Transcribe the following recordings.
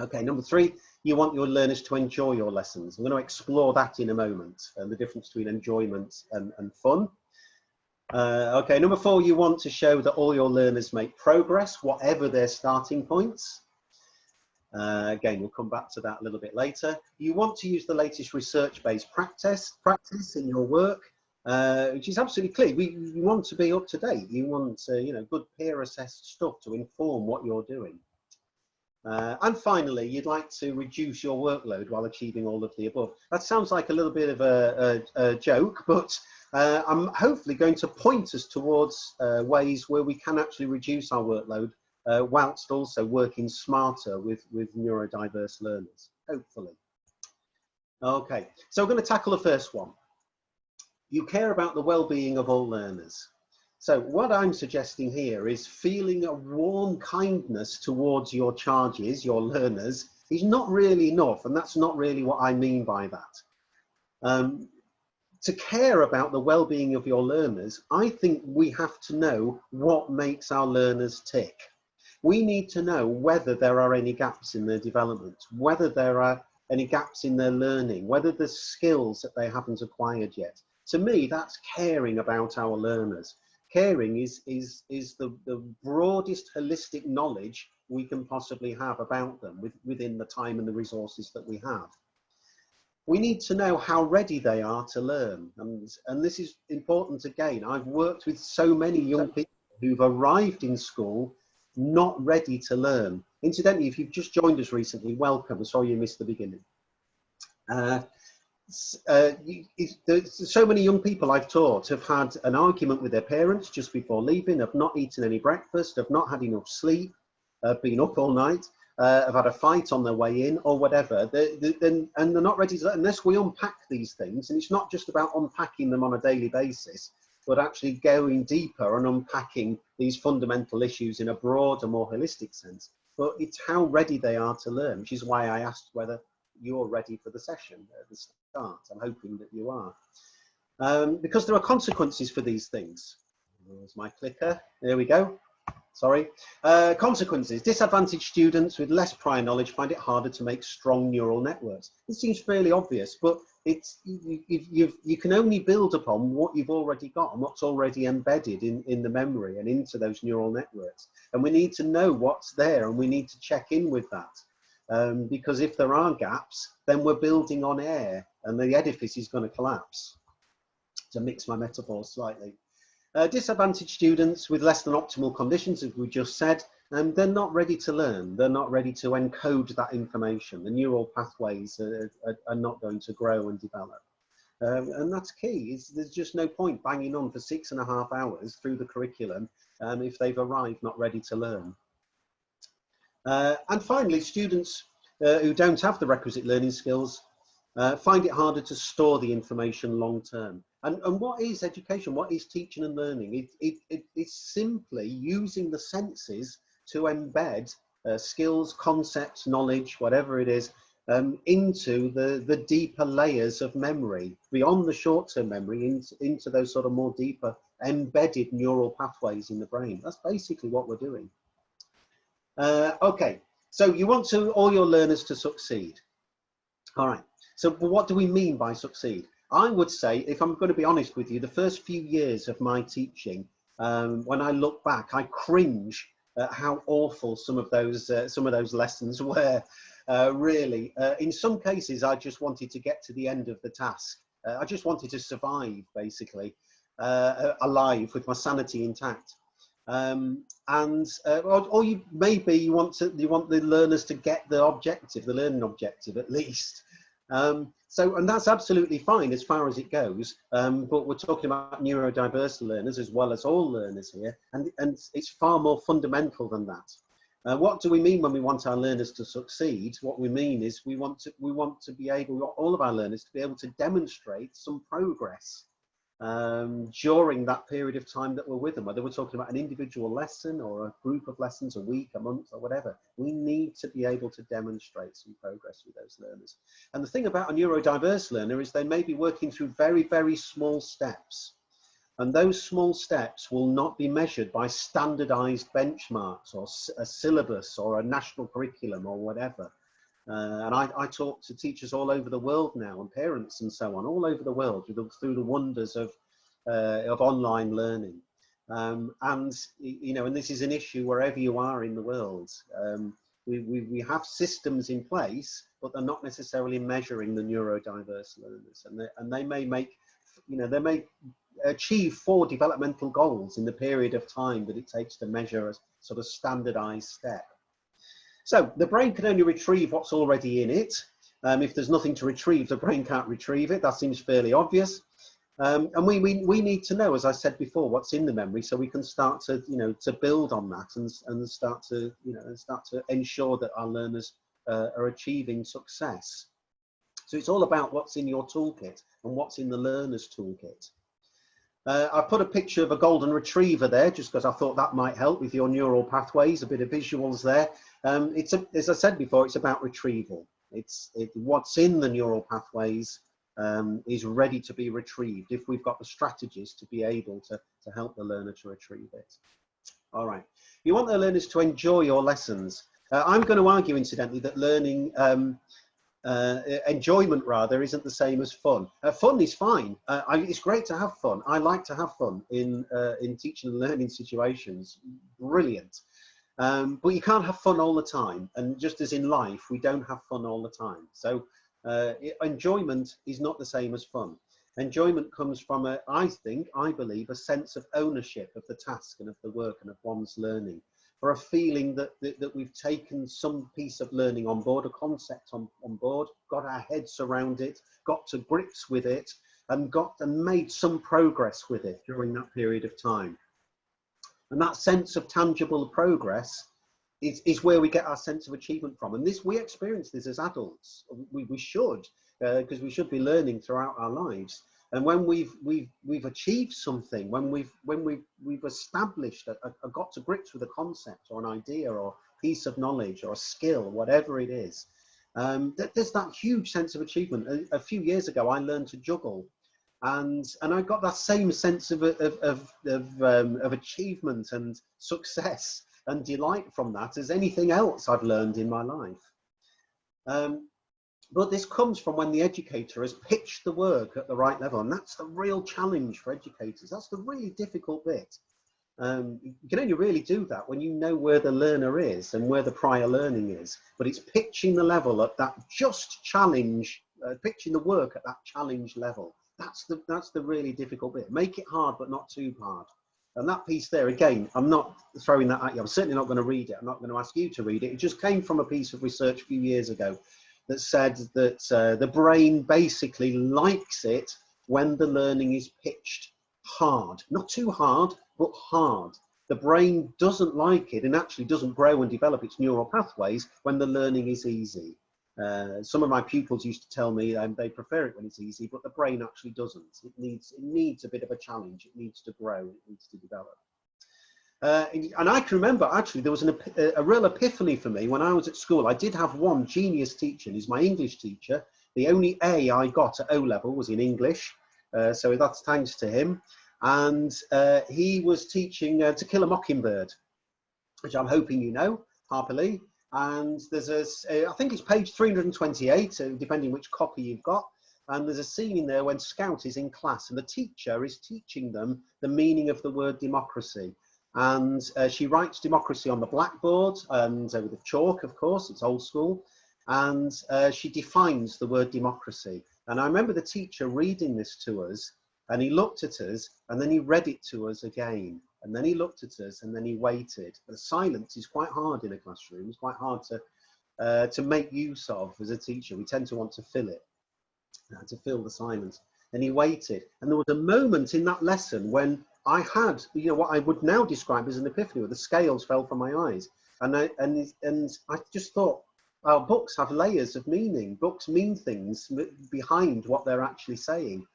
Okay, number 3, you want your learners to enjoy your lessons. I'm going to explore that in a moment, and the difference between enjoyment and fun. Okay, number 4, you want to show that all your learners make progress, whatever their starting points. Again, we'll come back to that a little bit later. You want to use the latest research-based practice in your work, which is absolutely clear. You want to be up to date. You want you know, good peer-assessed stuff to inform what you're doing. And finally, you'd like to reduce your workload while achieving all of the above. That sounds like a little bit of a joke, but I'm hopefully going to point us towards ways where we can actually reduce our workload whilst also working smarter with neurodiverse learners, hopefully. Okay, so we're going to tackle the first one. You care about the well-being of all learners. So what I'm suggesting here is feeling a warm kindness towards your charges, your learners, is not really enough, and that's not really what I mean by that. To care about the well-being of your learners, I think we have to know what makes our learners tick. We need to know whether there are any gaps in their development, whether there are any gaps in their learning, whether there's skills that they haven't acquired yet. To me, that's caring about our learners. Caring is the broadest holistic knowledge we can possibly have about them within the time and the resources that we have. We need to know how ready they are to learn. And this is important again. I've worked with so many young people who've arrived in school not ready to learn. Incidentally, if you've just joined us recently, welcome. Sorry you missed the beginning. So many young people I've taught have had an argument with their parents just before leaving, have not eaten any breakfast, have not had enough sleep, have been up all night, have had a fight on their way in or whatever, and they're not ready to, unless we unpack these things. And it's not just about unpacking them on a daily basis, but actually going deeper and unpacking these fundamental issues in a broader, more holistic sense. But it's how ready they are to learn, which is why I asked whether you're ready for the session at the start. I'm hoping that you are. Because there are consequences for these things. There's my clicker. There we go. Sorry. Consequences. Disadvantaged students with less prior knowledge find it harder to make strong neural networks. It seems fairly obvious, but you can only build upon what you've already got and what's already embedded in the memory and into those neural networks. And we need to know what's there, and we need to check in with that. Because if there are gaps, then we're building on air and the edifice is going to collapse. To mix my metaphors slightly. Disadvantaged students with less than optimal conditions, as we just said, they're not ready to learn. They're not ready to encode that information. The neural pathways are not going to grow and develop. And that's key. There's just no point banging on for 6.5 hours through the curriculum if they've arrived not ready to learn. And finally, students who don't have the requisite learning skills find it harder to store the information long term. And what is education? What is teaching and learning? It's simply using the senses to embed skills, concepts, knowledge, whatever it is, into the deeper layers of memory, beyond the short-term memory, into those sort of more deeper embedded neural pathways in the brain. That's basically what we're doing. Okay, so you want all your learners to succeed. All right, so what do we mean by succeed? I would say, if I'm going to be honest with you, the first few years of my teaching, when I look back, I cringe at how awful some of those lessons were. Really, in some cases, I just wanted to get to the end of the task. I just wanted to survive, basically, alive with my sanity intact. Or you want the learners to get the objective, the learning objective at least. And that's absolutely fine as far as it goes, but we're talking about neurodiverse learners as well as all learners here, and it's far more fundamental than that. What do we mean when we want our learners to succeed? What we mean is we want to be able, all of our learners, to be able to demonstrate some progress during that period of time that we're with them, whether we're talking about an individual lesson or a group of lessons, a week, a month, or whatever. We need to be able to demonstrate some progress with those learners. And the thing about a neurodiverse learner is they may be working through very, very small steps. And those small steps will not be measured by standardized benchmarks or a syllabus or a national curriculum or whatever. And I talk to teachers all over the world now, and parents and so on, all over the world, through the wonders of online learning. And you know, and this is an issue wherever you are in the world. We have systems in place, but they're not necessarily measuring the neurodiverse learners, and they may make, you know, they may achieve 4 developmental goals in the period of time that it takes to measure a sort of standardized step. So the brain can only retrieve what's already in it. If there's nothing to retrieve, the brain can't retrieve it. That seems fairly obvious. And we need to know, as I said before, what's in the memory, so we can start to, you know, to build on that and start to, you know, start to ensure that our learners are achieving success. So it's all about what's in your toolkit and what's in the learner's toolkit. I put a picture of a golden retriever there, just because I thought that might help with your neural pathways, a bit of visuals there. As I said before, it's about retrieval. What's in the neural pathways is ready to be retrieved if we've got the strategies to be able to help the learner to retrieve it. All right. You want the learners to enjoy your lessons. I'm going to argue, incidentally, that learning, enjoyment rather, isn't the same as fun. Fun is fine. It's great to have fun. I like to have fun in teaching and learning situations. Brilliant. But you can't have fun all the time. And just as in life, we don't have fun all the time. So enjoyment is not the same as fun. Enjoyment comes from, I believe, a sense of ownership of the task and of the work and of one's learning, for a feeling that we've taken some piece of learning on board, a concept on board, got our heads around it, got to grips with it, and made some progress with it during that period of time. And that sense of tangible progress is where we get our sense of achievement from. And we experience this as adults. We should, because we should be learning throughout our lives. And when we've achieved something, when we've established, got to grips with a concept or an idea or piece of knowledge or a skill, whatever it is, there's that huge sense of achievement. A few years ago, I learned to juggle, and I got that same sense of achievement and success and delight from that as anything else I've learned in my life. But this comes from when the educator has pitched the work at the right level, and that's the real challenge for educators. That's the really difficult bit. You can only really do that when you know where the learner is and where the prior learning is, but it's pitching the level at that just challenge, pitching the work at that challenge level. That's the really difficult bit. Make it hard, but not too hard. And that piece there, again, I'm not throwing that at you. I'm certainly not going to read it. I'm not going to ask you to read it. It just came from a piece of research a few years ago that said that the brain basically likes it when the learning is pitched hard. Not too hard, but hard. The brain doesn't like it and actually doesn't grow and develop its neural pathways when the learning is easy. Some of my pupils used to tell me they prefer it when it's easy, but the brain actually doesn't. It needs a bit of a challenge. It needs to grow. It needs to develop. And I can remember, actually, there was a real epiphany for me when I was at school. I did have one genius teacher, and he's my English teacher. The only A I got at O-level was in English, so that's thanks to him. And he was teaching To Kill a Mockingbird, which I'm hoping you know, Harper Lee. And there's I think it's page 328, depending which copy you've got. And there's a scene in there when Scout is in class and the teacher is teaching them the meaning of the word democracy. And she writes democracy on the blackboard and with chalk, of course, it's old school. And she defines the word democracy. And I remember the teacher reading this to us, and he looked at us and then he read it to us again. And then he looked at us and then he waited. The silence is quite hard in a classroom. It's quite hard to make use of as a teacher. We tend to want to fill it, to fill the silence. And he waited. And there was a moment in that lesson when I had, you know, what I would now describe as an epiphany, where the scales fell from my eyes. And I just thought, oh, books have layers of meaning. Books mean things behind what they're actually saying.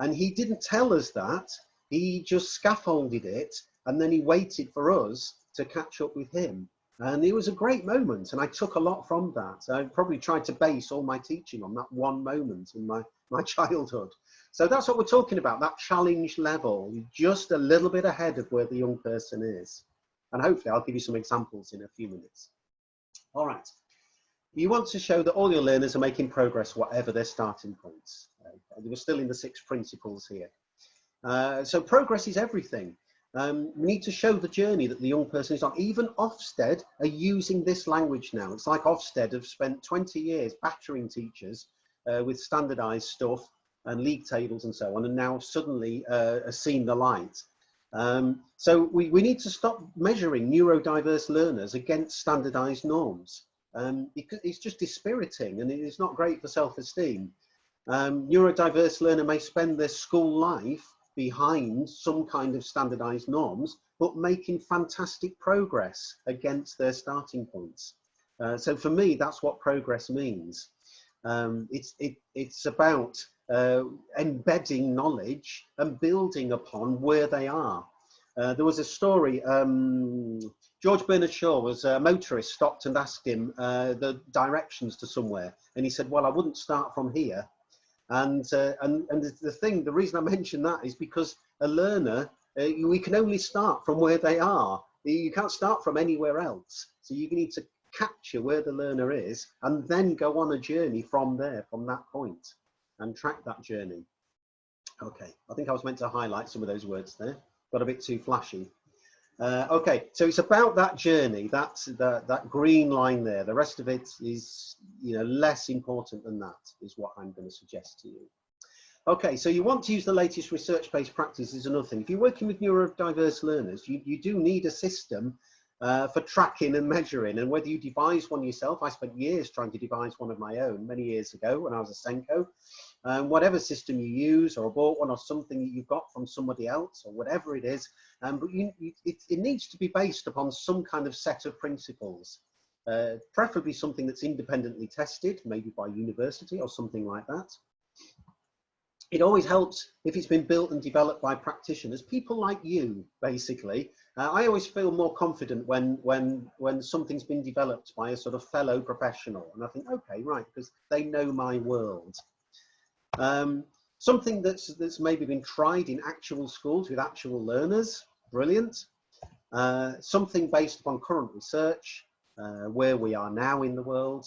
And he didn't tell us that. He just scaffolded it, and then he waited for us to catch up with him. And it was a great moment, and I took a lot from that. I probably tried to base all my teaching on that one moment in my childhood. So that's what we're talking about, that challenge level, just a little bit ahead of where the young person is. And hopefully I'll give you some examples in a few minutes. All right. You want to show that all your learners are making progress, whatever their starting points. We're still in the 6 principles here. So progress is everything. We need to show the journey that the young person is on. Even Ofsted are using this language now. It's like Ofsted have spent 20 years battering teachers with standardized stuff and league tables and so on, and now suddenly are seeing the light. So we need to stop measuring neurodiverse learners against standardized norms. Because it's just dispiriting and it's not great for self-esteem. Neurodiverse learner may spend their school life behind some kind of standardized norms, but making fantastic progress against their starting points. So for me, that's what progress means. It's about embedding knowledge and building upon where they are. There was a story, George Bernard Shaw was a motorist, stopped and asked him the directions to somewhere. And he said, well, I wouldn't start from here. And the reason I mention that is because a learner, we can only start from where they are. You can't start from anywhere else. So you need to capture where the learner is and then go on a journey from there, from that point, and track that journey. Okay, I think I was meant to highlight some of those words there. Got a bit too flashy. Okay, so it's about that journey, that green line there. The rest of it is, less important than that, is what I'm going to suggest to you. Okay, so you want to use the latest research-based practice is another thing. If you're working with neurodiverse learners, you do need a system for tracking and measuring, and whether you devise one yourself. I spent years trying to devise one of my own many years ago when I was a Senko. Whatever system you use, or bought one, or something that you've got from somebody else, or whatever it is, but it needs to be based upon some kind of set of principles, preferably something that's independently tested, maybe by university or something like that. It always helps if it's been built and developed by practitioners, people like you, basically. I always feel more confident when something's been developed by a sort of fellow professional, and I think, okay, right, because they know my world. Something that's maybe been tried in actual schools with actual learners, brilliant. Something based upon current research, where we are now in the world,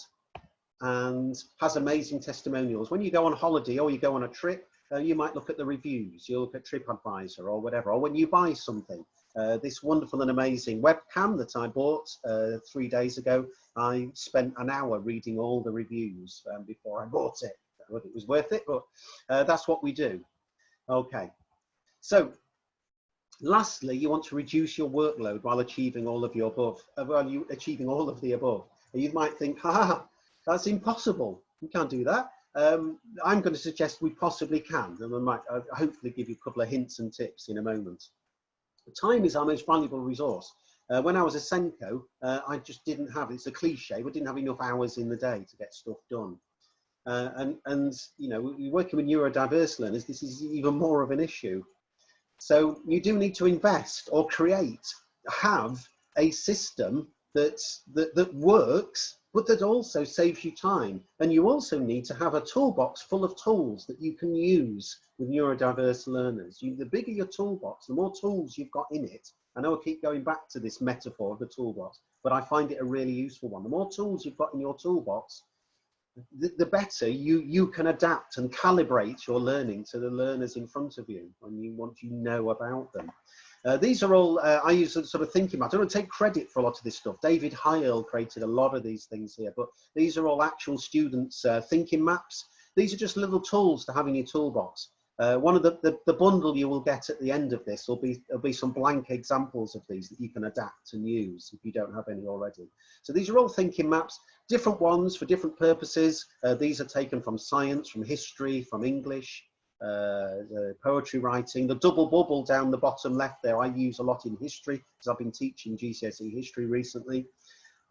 and has amazing testimonials. When you go on holiday or you go on a trip, you might look at the reviews, you'll look at TripAdvisor or whatever, or when you buy something. This wonderful and amazing webcam that I bought 3 days ago, I spent an hour reading all the reviews before I bought it. Whether it was worth it, but that's what we do. Okay, so lastly, you want to reduce your workload while achieving all of the above. You might think, that's impossible. You can't do that. I'm going to suggest we possibly can, and I might hopefully give you a couple of hints and tips in a moment. Time is our most valuable resource. When I was a Senko, I just didn't have, it's a cliche, but didn't have enough hours in the day to get stuff done. You're working with neurodiverse learners, this is even more of an issue. So you do need to invest or have a system that works, but that also saves you time. And you also need to have a toolbox full of tools that you can use with neurodiverse learners. The bigger your toolbox, the more tools you've got in it. I know I keep going back to this metaphor of the toolbox, but I find it a really useful one. The more tools you've got in your toolbox, the better you can adapt and calibrate your learning to the learners in front of you when you want to know about them. These are all, I use a sort of thinking map. I don't take credit for a lot of this stuff. David Heil created a lot of these things here, but these are all actual students' thinking maps. These are just little tools to have in your toolbox. One of the bundle you will get at the end of this will be some blank examples of these that you can adapt and use if you don't have any already. So these are all thinking maps, different ones for different purposes. These are taken from science, from history, from English, poetry writing. The double bubble down the bottom left there I use a lot in history because I've been teaching GCSE history recently.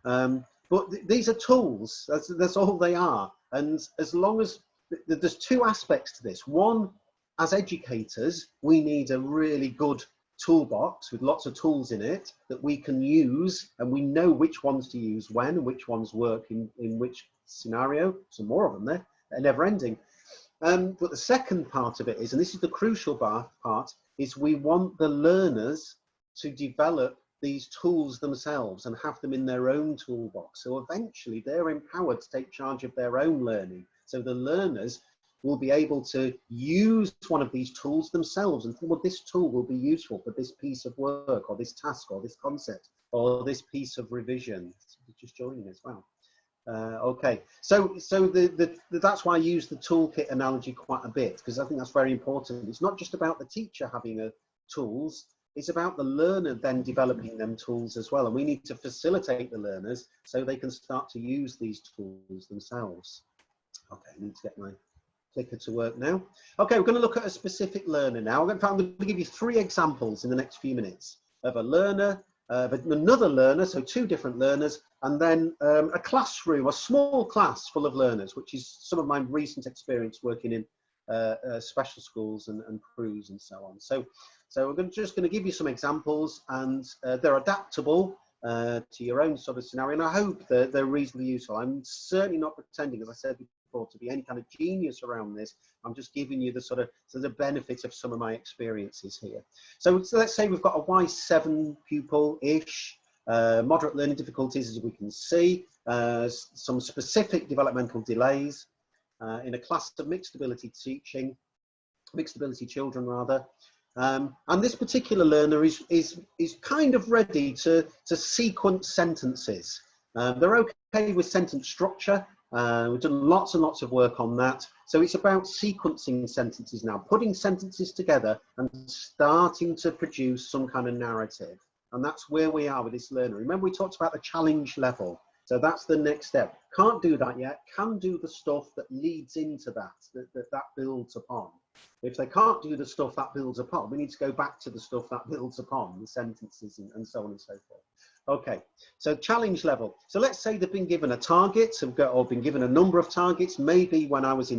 But these are tools, that's all they are. And as long as, there's two aspects to this. One, as educators, we need a really good toolbox with lots of tools in it that we can use, and we know which ones to use when and which ones work in which scenario. Some more of them there, they're never ending. But the second part of it is, and this is the crucial part, is we want the learners to develop these tools themselves and have them in their own toolbox. So eventually they're empowered to take charge of their own learning. So the learners will be able to use one of these tools themselves and think, well, this tool will be useful for this piece of work or this task or this concept or this piece of revision. Just joining as well. Okay, so that's why I use the toolkit analogy quite a bit, because I think that's very important. It's not just about the teacher having tools, it's about the learner then developing them tools as well. And we need to facilitate the learners so they can start to use these tools themselves. Okay, I need to get my clicker to work now. Okay, we're going to look at a specific learner now. I'm going to give you 3 examples in the next few minutes of a learner, but another learner, so 2 different learners, and then a classroom, a small class full of learners, which is some of my recent experience working in special schools and crews and so on. So we're just going to give you some examples, and they're adaptable to your own sort of scenario, and I hope that they're reasonably useful. I'm certainly not pretending, as I said before, to be any kind of genius around this. I'm just giving you the sort of the benefit of some of my experiences here. So let's say we've got a Y7 pupil-ish, moderate learning difficulties, as we can see, some specific developmental delays in a class of mixed ability children rather. And this particular learner is kind of ready to sequence sentences. They're okay with sentence structure. We've done lots and lots of work on that. So it's about sequencing sentences now, putting sentences together and starting to produce some kind of narrative. And that's where we are with this learner. Remember, we talked about the challenge level. So that's the next step. Can't do that yet, can do the stuff that leads into that builds upon. If they can't do the stuff that builds upon, we need to go back to the stuff that builds upon, the sentences and so on and so forth. Okay, so challenge level. So let's say they've been given a target, or been given a number of targets. Maybe when I was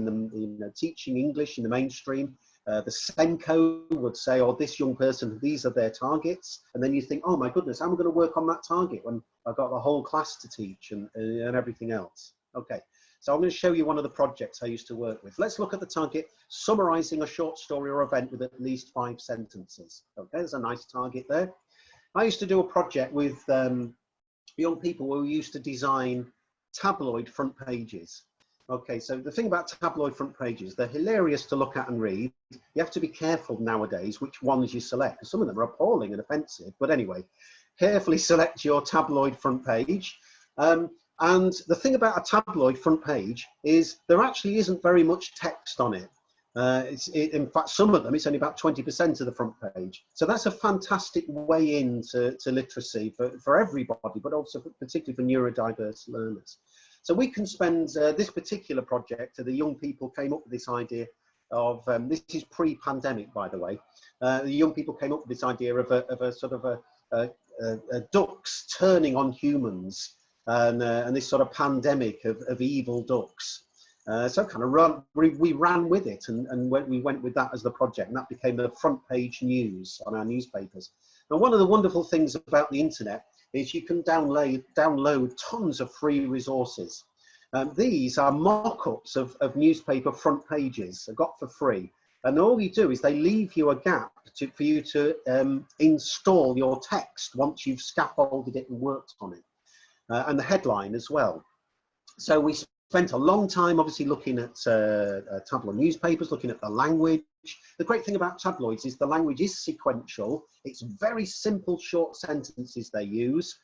teaching English in the mainstream, the Senko would say, oh, this young person, these are their targets. And then you think, oh my goodness, how am I going to work on that target when I've got the whole class to teach and everything else? Okay, so I'm going to show you one of the projects I used to work with. Let's look at the target, summarizing a short story or event with at least 5 sentences. Okay, there's a nice target there. I used to do a project with young people where we used to design tabloid front pages. Okay, so the thing about tabloid front pages, they're hilarious to look at and read. You have to be careful nowadays which ones you select, because some of them are appalling and offensive. But anyway, carefully select your tabloid front page. And the thing about a tabloid front page is there actually isn't very much text on it. In fact, some of them, it's only about 20% of the front page. So that's a fantastic way into literacy for everybody, but also particularly for neurodiverse learners. So we can spend this particular project, the young people came up with this idea of, this is pre-pandemic, by the way, the young people came up with this idea of a sort of a ducks turning on humans and this sort of pandemic of evil ducks. So kind of we ran with it and we went with that as the project, and that became the front page news on our newspapers. Now, one of the wonderful things about the internet is you can download tons of free resources. These are mock-ups of newspaper front pages, got for free. And all you do is they leave you a gap for you to install your text once you've scaffolded it and worked on it, and the headline as well. So we spent a long time obviously looking at tabloid newspapers, looking at the language. The great thing about tabloids is the language is sequential. It's very simple short sentences they use,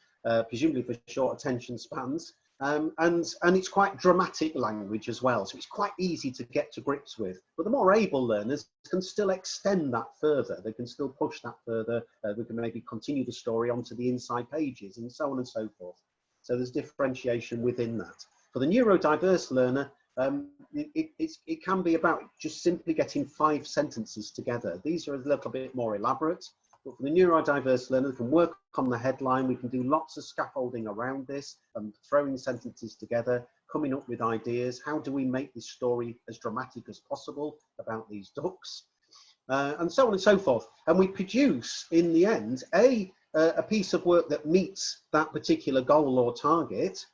presumably for short attention spans. And it's quite dramatic language as well, so it's quite easy to get to grips with. But the more able learners can still extend that further. They can still push that further. We can maybe continue the story onto the inside pages and so on and so forth. So there's differentiation within that. For the neurodiverse learner, it can be about just simply getting 5 sentences together. These are a little bit more elaborate, but for the neurodiverse learner, we can work on the headline. We can do lots of scaffolding around this and throwing sentences together, coming up with ideas. How do we make this story as dramatic as possible about these ducks? And so on and so forth. And we produce, in the end, a piece of work that meets that particular goal or target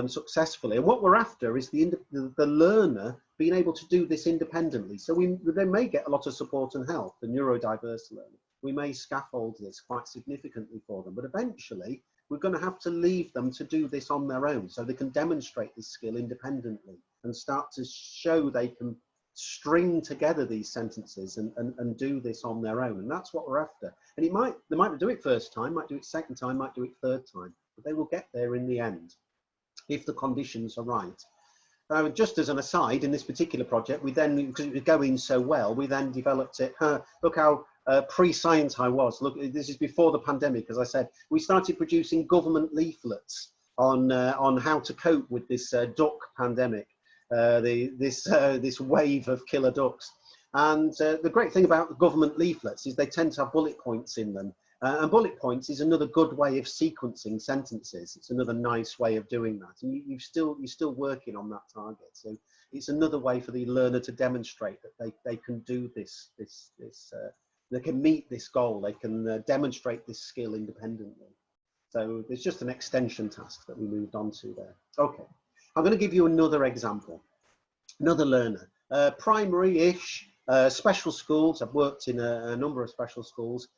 successfully. And what we're after is the learner being able to do this independently. So they may get a lot of support and help, the neurodiverse learner. we may scaffold this quite significantly for them, but eventually we're going to have to leave them to do this on their own so they can demonstrate this skill independently and start to show they can string together these sentences and do this on their own. And that's what we're after. And they might do it first time, might do it second time, might do it third time, but they will get there in the end if the conditions are right. Just as an aside, in this particular project, we then, because it was going so well, we then developed it. Look how pre-science I was. Look, this is before the pandemic, as I said. We started producing government leaflets on how to cope with this duck pandemic, this wave of killer ducks. And the great thing about the government leaflets is they tend to have bullet points in them. And bullet points is another good way of sequencing sentences. It's another nice way of doing that. And you're still working on that target. So it's another way for the learner to demonstrate that they can do this, they can meet this goal. They can demonstrate this skill independently. So there's just an extension task that we moved on to there. Okay, I'm going to give you another example, another learner, primary-ish, special schools. I've worked in a number of special schools.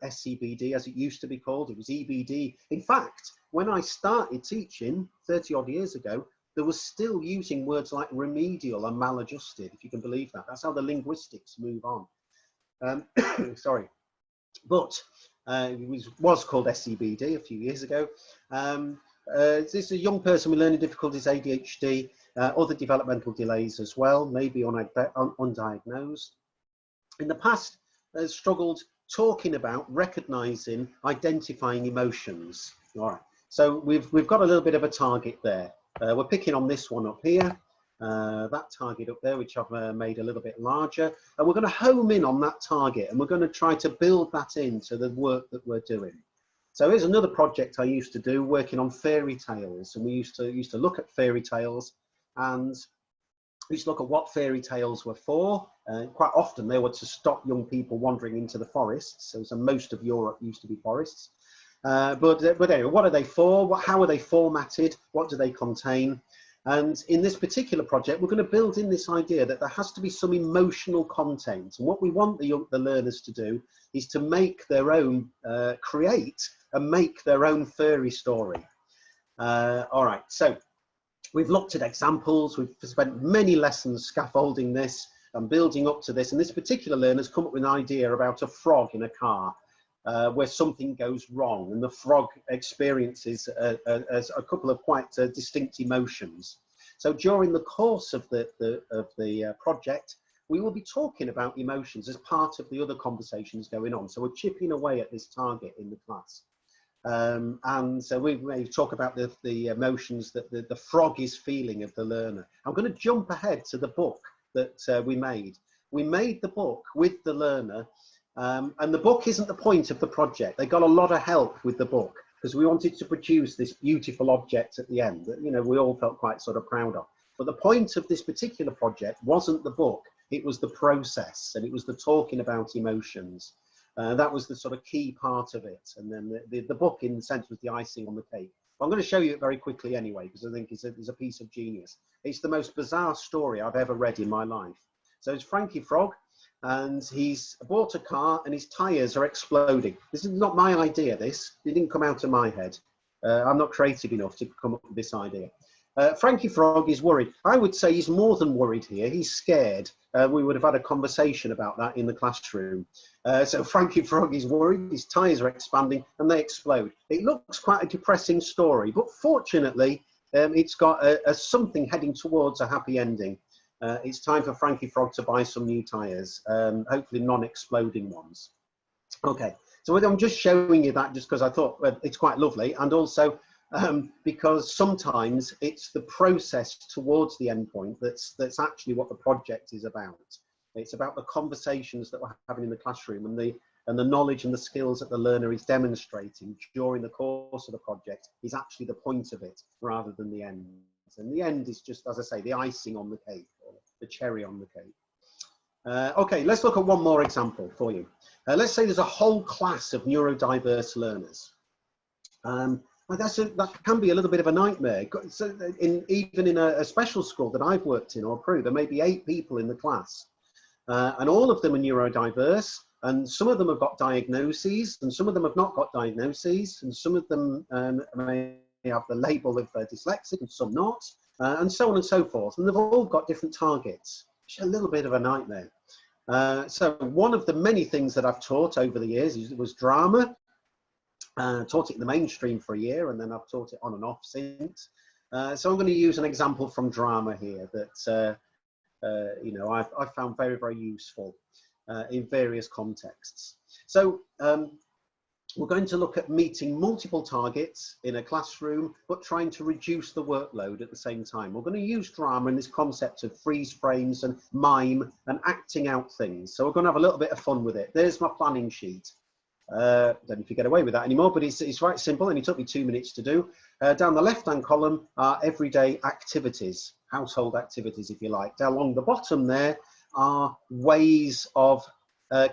SCBD, as it used to be called, it was EBD. In fact, when I started teaching 30 odd years ago, there was still using words like remedial and maladjusted, if you can believe that. That's how the linguistics move on. Sorry, but it was called SCBD a few years ago. This is a young person with learning difficulties, ADHD, other developmental delays as well, maybe undiagnosed. In the past, has struggled talking about, recognizing, identifying emotions. All right, so we've got a little bit of a target there. We're picking on this one up here, that target up there, which I've made a little bit larger, and we're going to home in on that target, and we're going to try to build that into the work that we're doing. So here's another project I used to do, working on fairy tales, and we used to look at fairy tales, and we used to look at what fairy tales were for. Quite often they were to stop young people wandering into the forests. So most of Europe used to be forests. But anyway, what are they for? How are they formatted? What do they contain? And in this particular project, we're going to build in this idea that there has to be some emotional content. And what we want the learners to do is to make their own, create and make their own fairy story. All right, so we've looked at examples. We've spent many lessons scaffolding this and building up to this. And this particular learner's come up with an idea about a frog in a car where something goes wrong, and the frog experiences a couple of quite distinct emotions. So during the course of the project, we will be talking about emotions as part of the other conversations going on. So we're chipping away at this target in the class. And so we may talk about the emotions that the frog is feeling of the learner. I'm going to jump ahead to the book that we made. We made the book with the learner, and the book isn't the point of the project. They got a lot of help with the book because we wanted to produce this beautiful object at the end that, you know, we all felt quite sort of proud of. But the point of this particular project wasn't the book, it was the process, and it was the talking about emotions. That was the sort of key part of it. And then the book, in a sense, was the icing on the cake. I'm going to show you it very quickly anyway, because I think it's a piece of genius. It's the most bizarre story I've ever read in my life. So it's Frankie Frog, and he's bought a car and his tyres are exploding. This is not my idea, this. It didn't come out of my head. I'm not creative enough to come up with this idea. Frankie Frog is worried. I would say he's more than worried here. He's scared. We would have had a conversation about that in the classroom. So Frankie Frog is worried. His tyres are expanding and they explode. It looks quite a depressing story, but fortunately, it's got something heading towards a happy ending. It's time for Frankie Frog to buy some new tyres, hopefully non-exploding ones. Okay, so I'm just showing you that just because I thought it's quite lovely, and also because sometimes it's the process towards the end point that's actually what the project is about. It's about the conversations that we're having in the classroom and the knowledge and the skills that the learner is demonstrating during the course of the project is actually the point of it rather than the end. And the end is just, as I say, the icing on the cake, or the cherry on the cake. Okay, let's look at one more example for you. Let's say there's a whole class of neurodiverse learners. That can be a little bit of a nightmare. So even in a special school that I've worked in or approved, there may be 8 people in the class. And all of them are neurodiverse. And some of them have got diagnoses, and some of them have not got diagnoses, and some of them may have the label of dyslexic and some not, and so on and so forth. And they've all got different targets, which is a little bit of a nightmare. So one of the many things that I've taught over the years was drama. Taught it in the mainstream for a year, and then I've taught it on and off since. So I'm going to use an example from drama here that you know, I've found very, very useful in various contexts. So we're going to look at meeting multiple targets in a classroom, but trying to reduce the workload at the same time. We're going to use drama in this concept of freeze frames and mime and acting out things. So we're going to have a little bit of fun with it. There's my planning sheet. Don't know if you get away with that anymore, but it's right simple, and it took me 2 minutes to do. Down the left-hand column are everyday activities, household activities, if you like. Down along the bottom there are ways of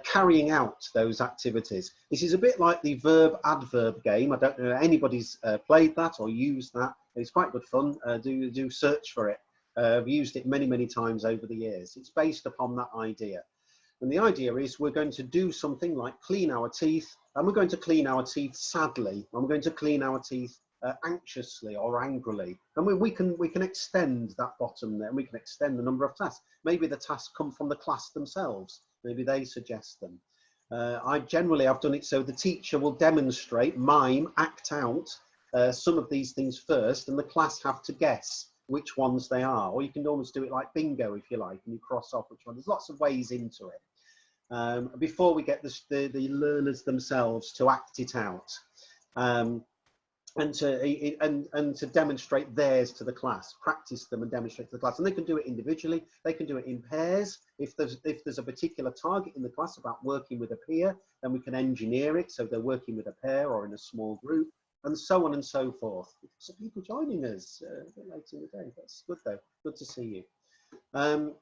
carrying out those activities. This is a bit like the verb-adverb game. I don't know if anybody's played that or used that. It's quite good fun. Do search for it. I've used it many, many times over the years. It's based upon that idea. And the idea is we're going to do something like clean our teeth, and we're going to clean our teeth sadly, and we're going to clean our teeth anxiously or angrily. And we can extend that bottom there, and we can extend the number of tasks. Maybe the tasks come from the class themselves. Maybe they suggest them. I've done it so the teacher will demonstrate, mime, act out some of these things first, and the class have to guess which ones they are. Or you can almost do it like bingo, if you like, and you cross off which one. There's lots of ways into it. Before we get the learners themselves to act it out, and to demonstrate theirs to the class, practice them and demonstrate to the class. And they can do it individually, they can do it in pairs. If there's a particular target in the class about working with a peer, then we can engineer it so they're working with a pair or in a small group, and so on and so forth. So people joining us a bit later in the day. That's good though, good to see you.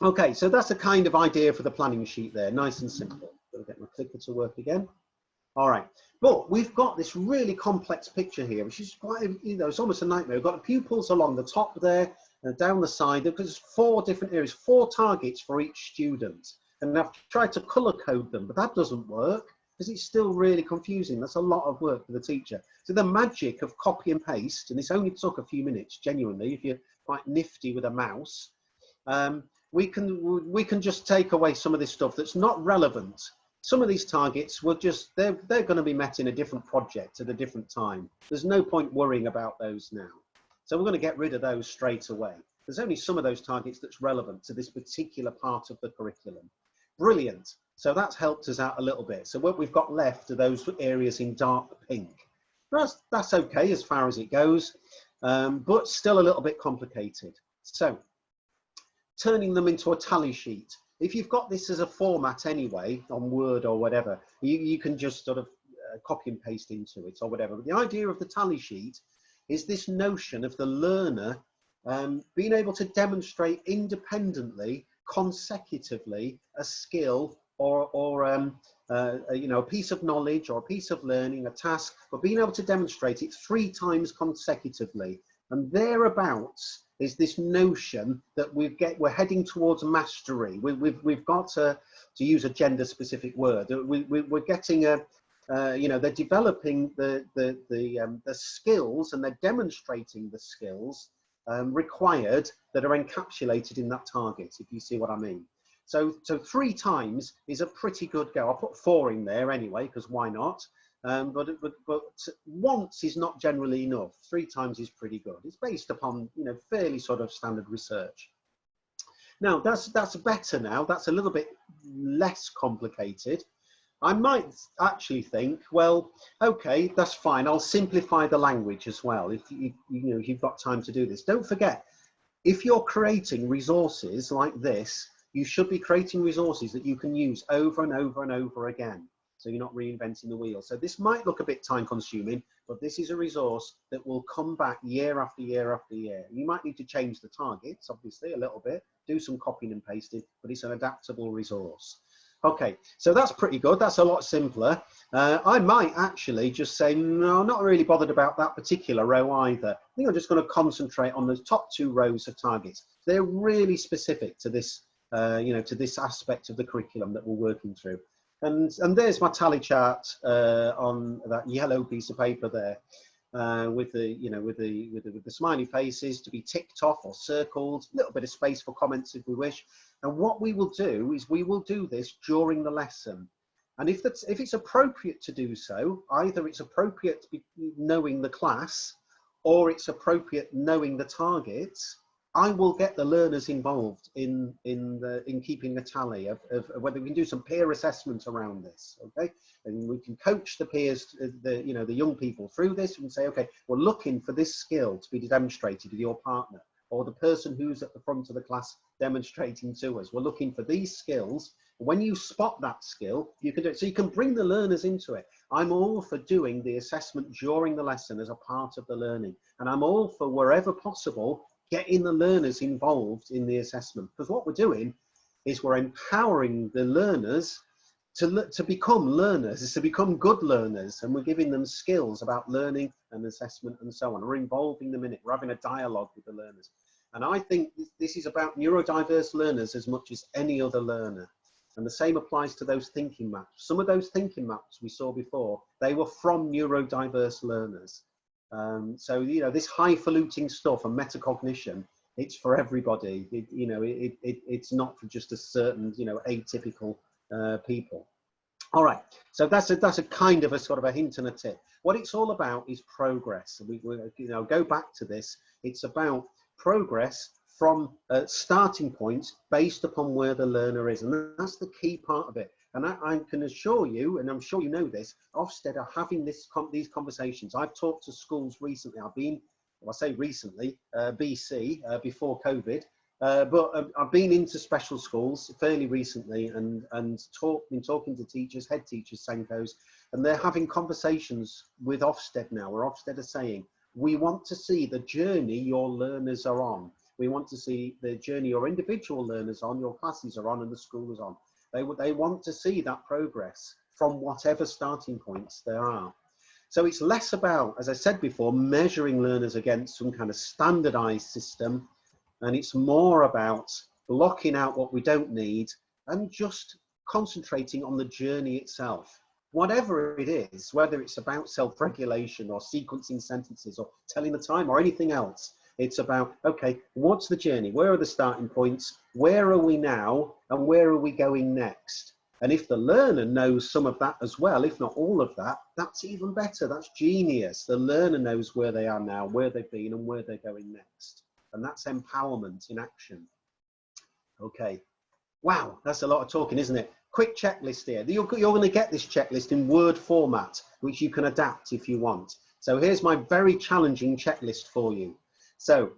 Okay, so that's a kind of idea for the planning sheet there, nice and simple. Gotta get my clicker to work again. All right, but we've got this really complex picture here, which is quite, you know, it's almost a nightmare. We've got the pupils along the top there, and down the side, because there's 4 different areas, 4 targets for each student. And I've tried to color code them, but that doesn't work because it's still really confusing. That's a lot of work for the teacher. So the magic of copy and paste, and this only took a few minutes, genuinely, if you're quite nifty with a mouse, we can just take away some of this stuff that's not relevant. Some of these targets will just, they're going to be met in a different project at a different time. There's no point worrying about those now. So we're going to get rid of those straight away. There's only some of those targets that's relevant to this particular part of the curriculum. Brilliant. So that's helped us out a little bit. So what we've got left are those areas in dark pink. That's okay as far as it goes, but still a little bit complicated. So turning them into a tally sheet. If you've got this as a format anyway, on Word or whatever, you can just sort of copy and paste into it or whatever. But the idea of the tally sheet is this notion of the learner being able to demonstrate independently, consecutively, a skill or you know, a piece of knowledge or a piece of learning, a task, but being able to demonstrate it 3 times consecutively. And thereabouts is this notion that we're heading towards mastery. We've got to use a gender-specific word. We're getting a, you know, they're developing the skills, and they're demonstrating the skills required that are encapsulated in that target, if you see what I mean. So 3 times is a pretty good go. I'll put 4 in there anyway, because why not? But once is not generally enough. 3 times is pretty good. It's based upon, you know, fairly sort of standard research. Now that's better now. That's a little bit less complicated. I might actually think, well, okay, that's fine. I'll simplify the language as well. If you've got time to do this. Don't forget, if you're creating resources like this, you should be creating resources that you can use over and over and over again. So you're not reinventing the wheel. So this might look a bit time consuming, but this is a resource that will come back year after year after year. You might need to change the targets, obviously, a little bit, do some copying and pasting, but it's an adaptable resource. Okay, so that's pretty good. That's a lot simpler. I might actually just say, no, I'm not really bothered about that particular row either. I think I'm just going to concentrate on the top 2 rows of targets. They're really specific to this, you know, to this aspect of the curriculum that we're working through. And there's my tally chart on that yellow piece of paper there, with the with the smiley faces to be ticked off or circled, a little bit of space for comments if we wish. And what we will do is we will do this during the lesson. And if it's appropriate to do so, either it's appropriate to be knowing the class, or it's appropriate knowing the targets, I will get the learners involved in keeping a tally of whether we can do some peer assessment around this, okay? And we can coach the peers, the young people through this and say, okay, we're looking for this skill to be demonstrated with your partner or the person who's at the front of the class demonstrating to us. We're looking for these skills. When you spot that skill, you can do it. So you can bring the learners into it. I'm all for doing the assessment during the lesson as a part of the learning. And I'm all for, wherever possible, getting the learners involved in the assessment, because what we're doing is we're empowering the learners to become learners, to become good learners, and we're giving them skills about learning and assessment and so on. We're involving them in it. We're having a dialogue with the learners. And I think this is about neurodiverse learners as much as any other learner. And the same applies to those thinking maps. Some of those thinking maps we saw before, they were from neurodiverse learners. So, this highfalutin stuff and metacognition, it's for everybody. It's not for just a certain, atypical people. All right, so that's a kind of a sort of a hint and a tip. What it's all about is progress. We go back to this. It's about progress from starting points based upon where the learner is, and that's the key part of it. And I can assure you, and I'm sure you know this, Ofsted are having these conversations. I've talked to schools recently. I say recently, BC, before COVID, but I've been into special schools fairly recently and been talking to teachers, head teachers, Senkos, and they're having conversations with Ofsted now, where Ofsted are saying, we want to see the journey your learners are on. We want to see the journey your individual learners on, your classes are on, and the school is on. They want to see that progress from whatever starting points there are. So it's less about, as I said before, measuring learners against some kind of standardized system, and it's more about blocking out what we don't need and just concentrating on the journey itself. Whatever it is, whether it's about self-regulation or sequencing sentences or telling the time or anything else, it's about, okay, what's the journey? Where are the starting points? Where are we now? And where are we going next? And if the learner knows some of that as well, if not all of that, that's even better. That's genius. The learner knows where they are now, where they've been, and where they're going next. And that's empowerment in action. Okay. Wow, that's a lot of talking, isn't it? Quick checklist here. You're going to get this checklist in Word format, which you can adapt if you want. So here's my very challenging checklist for you. So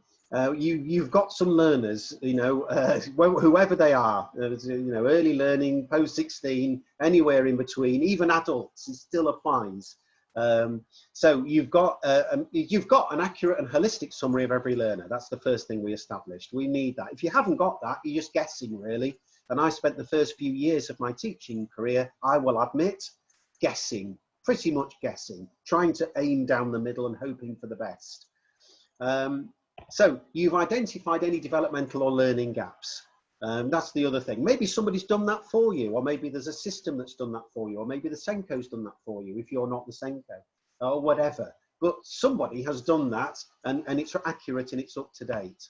you've got some learners, whoever they are, early learning, post 16, anywhere in between, even adults, it still applies. So you've got an accurate and holistic summary of every learner. That's the first thing we established. We need that. If you haven't got that, you're just guessing, really. And I spent the first few years of my teaching career, I will admit, guessing, pretty much guessing, trying to aim down the middle and hoping for the best. So you've identified any developmental or learning gaps. That's the other thing. Maybe somebody's done that for you, or maybe there's a system that's done that for you, or maybe the Senko's done that for you if you're not the Senko, or whatever. But somebody has done that, and it's accurate and it's up to date.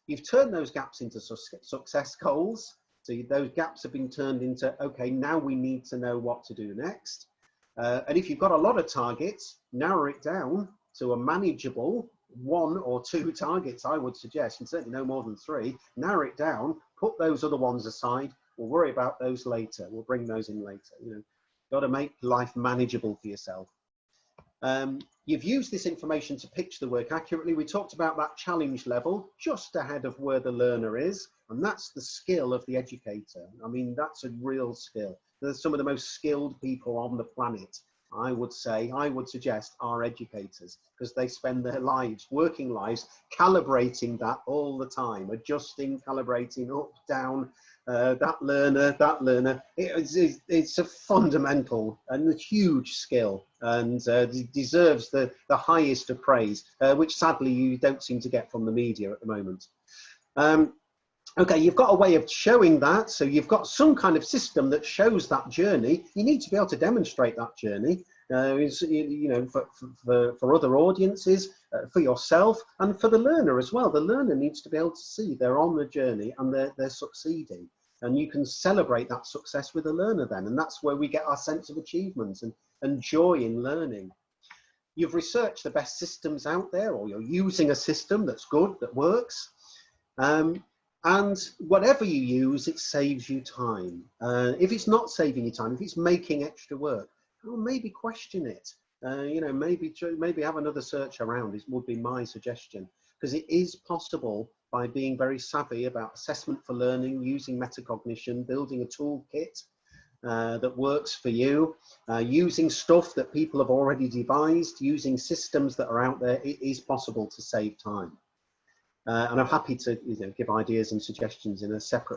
You've turned those gaps into success goals. So those gaps have been turned into, okay, now we need to know what to do next. And if you've got a lot of targets, narrow it down to a manageable 1 or 2 targets, I would suggest, and certainly no more than 3. Narrow it down, put those other ones aside. We'll worry about those later. We'll bring those in later. Got to make life manageable for yourself. You've used this information to pitch the work accurately. We talked about that challenge level just ahead of where the learner is, and that's the skill of the educator. I mean, that's a real skill. They're some of the most skilled people on the planet, I would suggest, are educators, because they spend their lives, working lives, calibrating that all the time, adjusting, calibrating, up, down, that learner. It's a fundamental and a huge skill, and deserves the highest of praise, which sadly you don't seem to get from the media at the moment. Okay, you've got a way of showing that. So you've got some kind of system that shows that journey. You need to be able to demonstrate that journey. You know, for other audiences, for yourself, and for the learner as well. The learner needs to be able to see they're on the journey and they're succeeding. And you can celebrate that success with the learner then. And that's where we get our sense of achievement and joy in learning. You've researched the best systems out there, or you're using a system that's good, that works. And whatever you use, it saves you time. If it's not saving you time, if it's making extra work, well, maybe question it. You know, maybe have another search around. It would be my suggestion, because it is possible by being very savvy about assessment for learning, using metacognition, building a toolkit that works for you, using stuff that people have already devised, using systems that are out there. It is possible to save time. And I'm happy to give ideas and suggestions in a separate